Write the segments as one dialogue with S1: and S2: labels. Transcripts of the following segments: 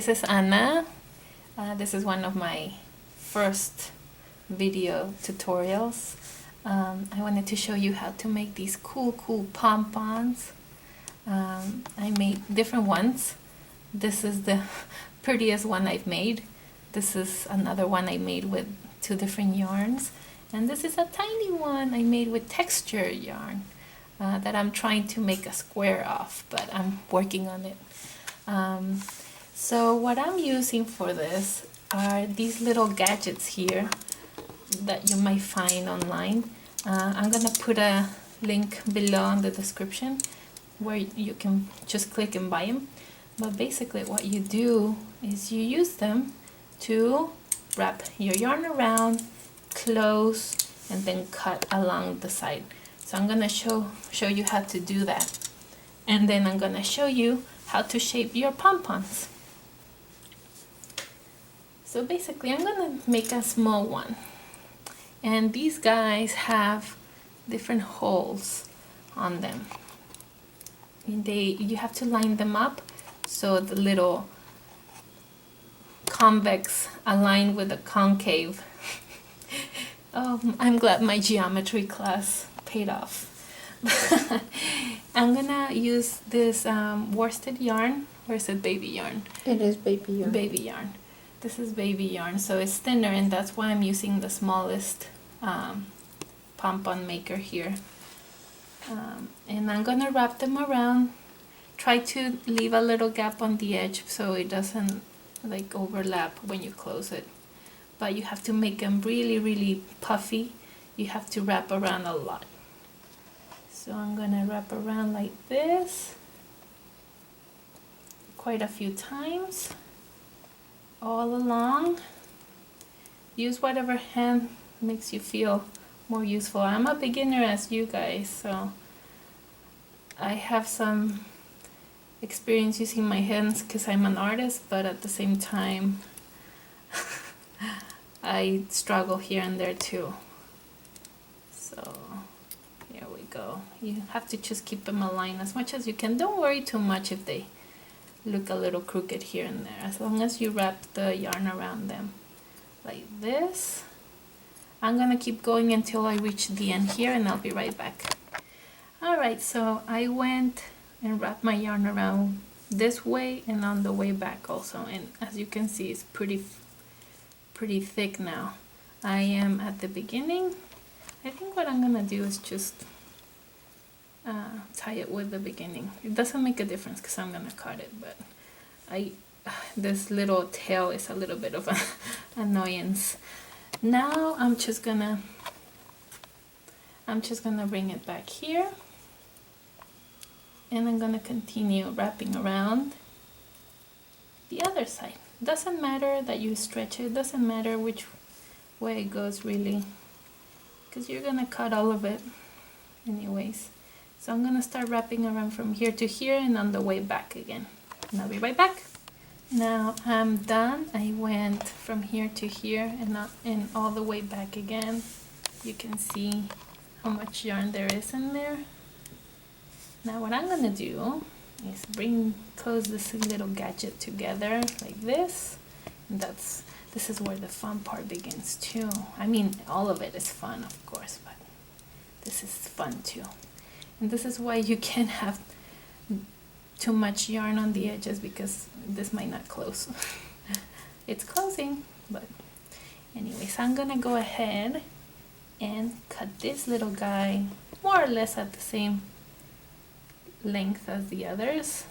S1: this is Anna. This is one of my first video tutorials. I wanted to show you how to make these cool pom-poms. I made different ones. This is the prettiest one I've made. This is another one I made with 2 different yarns. And this is a tiny one I made with texture yarn that I'm trying to make a square of, but I'm working on it. So what I'm using for this are these little gadgets here that you might find online. I'm gonna put a link below in the description where you can just click and buy them. But basically what you do is you use them to wrap your yarn around, close, and then cut along the side. So I'm gonna show you how to do that. And then I'm gonna show you how to shape your pom-poms. So basically I'm gonna make a small one. And these guys have different holes on them. You have to line them up so the little convex align with the concave. I'm glad my geometry class paid off. I'm gonna use this worsted yarn. Or is it baby yarn?
S2: It is baby yarn.
S1: Baby yarn. This is baby yarn, so it's thinner, and that's why I'm using the smallest pom-pom maker here. And I'm gonna wrap them around. Try to leave a little gap on the edge so it doesn't like overlap when you close it. But you have to make them really puffy. You have to wrap around a lot. So I'm gonna wrap around like this quite a few times all along. Use whatever hand makes you feel more useful. I'm a beginner as you guys, so I have some experience using my hands because I'm an artist, but at the same time I struggle here and there too. So here we go. You have to just keep them aligned as much as you can. Don't worry too much if they look a little crooked here and there, as long as you wrap the yarn around them like this. I'm gonna keep going until I reach the end here, and I'll be right back. Alright, so I went and wrapped my yarn around this way and on the way back also, and as you can see it's pretty thick now. I am at the beginning. I think what I'm gonna do is just tie it with the beginning. It doesn't make a difference because I'm gonna cut it, but this little tail is a little bit of an annoyance. Now I'm just gonna bring it back here, and I'm gonna continue wrapping around the other side. Doesn't matter that you stretch it, doesn't matter which way it goes really, because you're gonna cut all of it anyways. So I'm gonna start wrapping around from here to here and on the way back again, and I'll be right back. Now I'm done. I went from here to here and all the way back again. You can see how much yarn there is in there. Now what I'm gonna do is close this little gadget together like this. And this is where the fun part begins too. I mean, all of it is fun, of course, but this is fun too. And this is why you can't have too much yarn on the edges, because this might not close. It's closing, but anyways, I'm gonna go ahead and cut this little guy more or less at the same length as the others.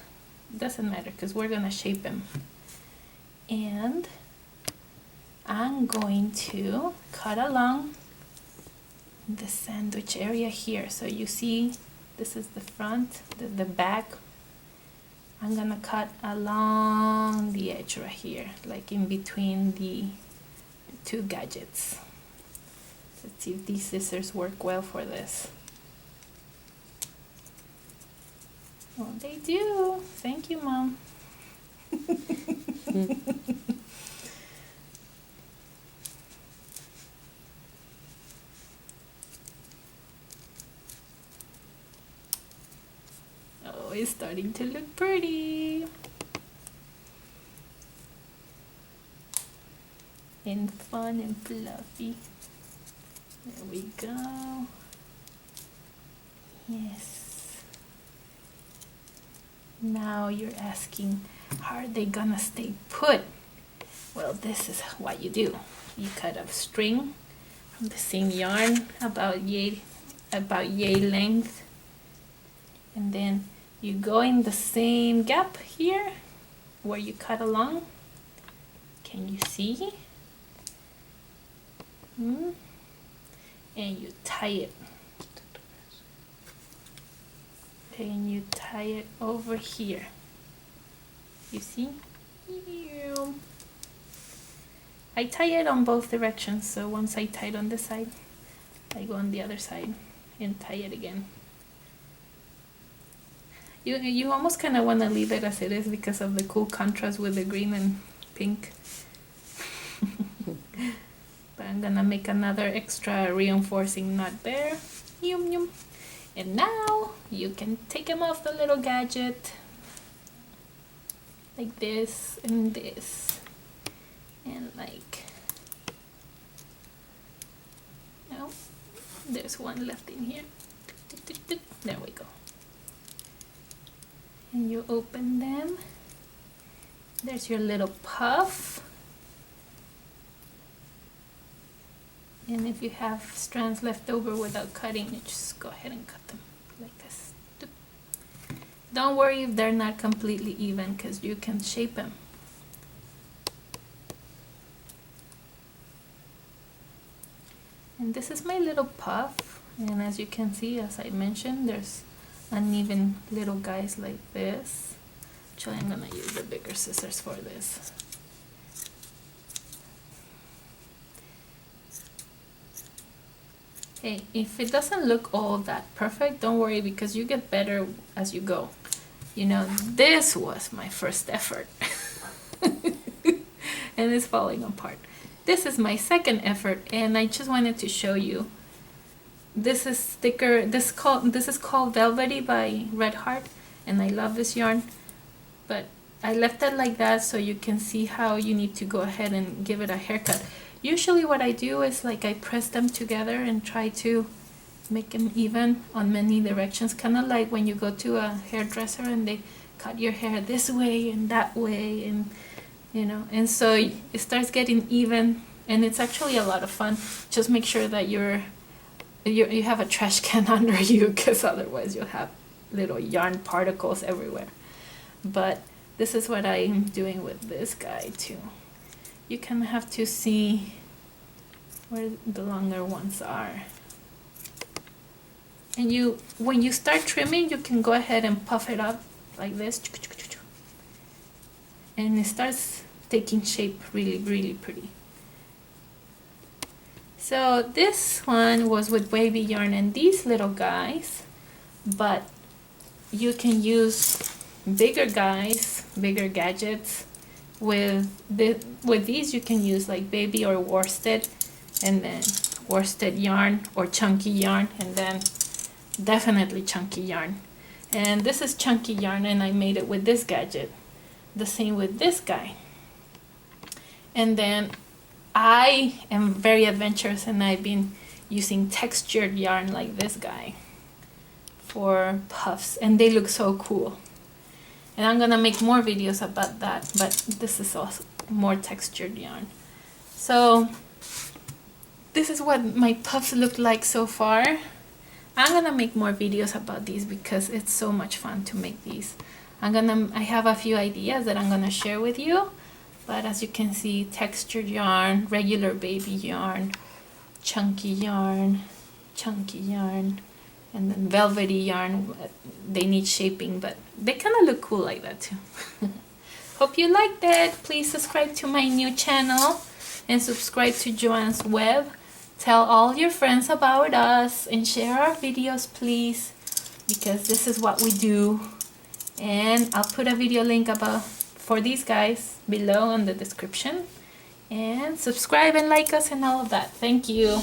S1: Doesn't matter because we're gonna shape him. And I'm going to cut along the sandwich area here. So you see, this is the front, the back. I'm gonna cut along the edge right here, like in between the 2 gadgets. Let's see if these scissors work well for this. Well, they do. Thank you, Mom. Oh, it's starting to look pretty. and fun and fluffy. There we go. Yes. Now you're asking, how are they gonna stay put? Well, this is what you do. You cut a string from the same yarn about yay length, and then you go in the same gap here where you cut along. Can you see? And you tie it. Okay, and you tie it over here. You see? I tie it on both directions, so once I tie it on this side, I go on the other side and tie it again. You almost kind of want to leave it as it is because of the cool contrast with the green and pink. But I'm gonna make another extra reinforcing knot there. Yum yum. And now you can take them off the little gadget like this and this, and like, oh, there's one left in here. There we go. And you open them. There's your little puff. And if you have strands left over without cutting, you just go ahead and cut them like this. Don't worry if they're not completely even, because you can shape them. And this is my little puff, and as you can see, as I mentioned, there's uneven little guys like this. Actually, I'm gonna use the bigger scissors for this. Hey, if it doesn't look all that perfect, don't worry, because you get better as you go. You know, this was my first effort. And it's falling apart. This is my second effort, and I just wanted to show you. This is thicker. This is called Velvety by Red Heart, and I love this yarn. But I left it like that so you can see how you need to go ahead and give it a haircut. Usually what I do is like I press them together and try to make them even on many directions, kind of like when you go to a hairdresser and they cut your hair this way and that way, and you know, and so it starts getting even, and it's actually a lot of fun. Just make sure that you have a trash can under you, because otherwise you'll have little yarn particles everywhere. But this is what I'm doing with this guy too. You kind of have to see where the longer ones are. And when you start trimming, you can go ahead and puff it up like this. And it starts taking shape really, really pretty. So this one was with wavy yarn and these little guys, but you can use bigger guys, bigger gadgets. With these you can use like baby or worsted, and then worsted yarn or chunky yarn, and then definitely chunky yarn. And this is chunky yarn, and I made it with this gadget. The same with this guy. And then I am very adventurous, and I've been using textured yarn like this guy for puffs, and they look so cool. And I'm gonna make more videos about that, but this is also more textured yarn. So this is what my puffs look like so far. I'm gonna make more videos about these because it's so much fun to make these. I have a few ideas that I'm gonna share with you, but as you can see, textured yarn, regular baby yarn, chunky yarn, and then velvety yarn. They need shaping, but they kind of look cool like that too. Hope you liked it. Please subscribe to my new channel and subscribe to Joanne's Web. Tell all your friends about us and share our videos, please, because this is what we do. And I'll put a video link for these guys below in the description. And subscribe and like us and all of that. Thank you.